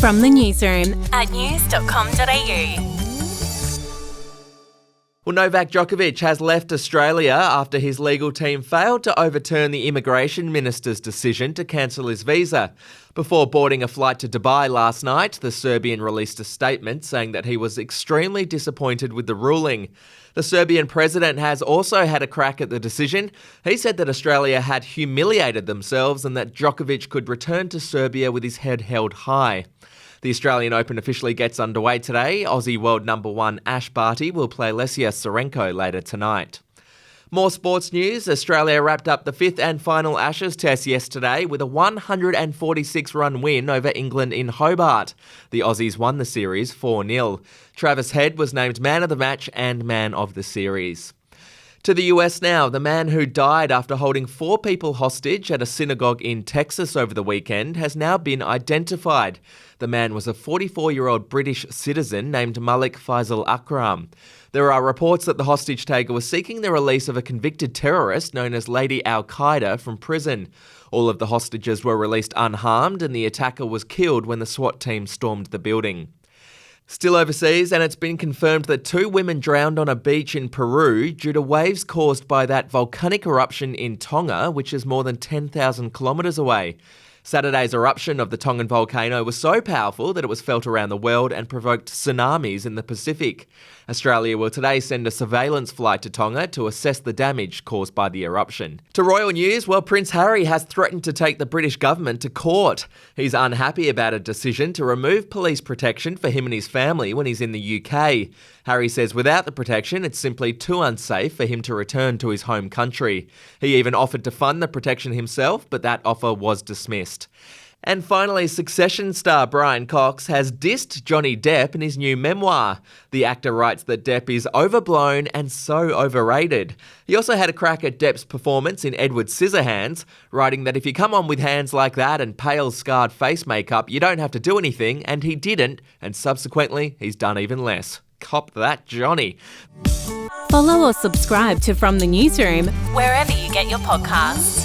From the Newsroom at news.com.au. Well, Novak Djokovic has left Australia after his legal team failed to overturn the immigration minister's decision to cancel his visa. Before boarding a flight to Dubai last night, the Serbian released a statement saying that he was extremely disappointed with the ruling. The Serbian president has also had a crack at the decision. He said that Australia had humiliated themselves and that Djokovic could return to Serbia with his head held high. The Australian Open officially gets underway today. Aussie world number one Ash Barty will play Lesia Tsurenko later tonight. More sports news. Australia wrapped up the fifth and final Ashes test yesterday with a 146-run win over England in Hobart. The Aussies won the series 4-0. Travis Head was named man of the match and man of the series. To the US now, the man who died after holding 4 people hostage at a synagogue in Texas over the weekend has now been identified. The man was a 44-year-old British citizen named Malik Faisal Akram. There are reports that the hostage taker was seeking the release of a convicted terrorist known as Lady Al-Qaeda from prison. All of the hostages were released unharmed and the attacker was killed when the SWAT team stormed the building. Still overseas, and it's been confirmed that 2 women drowned on a beach in Peru due to waves caused by that volcanic eruption in Tonga, which is more than 10,000 kilometres away. Saturday's eruption of the Tongan volcano was so powerful that it was felt around the world and provoked tsunamis in the Pacific. Australia will today send a surveillance flight to Tonga to assess the damage caused by the eruption. To royal news, well, Prince Harry has threatened to take the British government to court. He's unhappy about a decision to remove police protection for him and his family when he's in the UK. Harry says without the protection, it's simply too unsafe for him to return to his home country. He even offered to fund the protection himself, but that offer was dismissed. And finally, Succession star Brian Cox has dissed Johnny Depp in his new memoir. The actor writes that Depp is overblown and so overrated. He also had a crack at Depp's performance in Edward Scissorhands, writing that if you come on with hands like that and pale, scarred face makeup, you don't have to do anything, and he didn't, and subsequently, he's done even less. Cop that, Johnny. Follow or subscribe to From the Newsroom wherever you get your podcasts.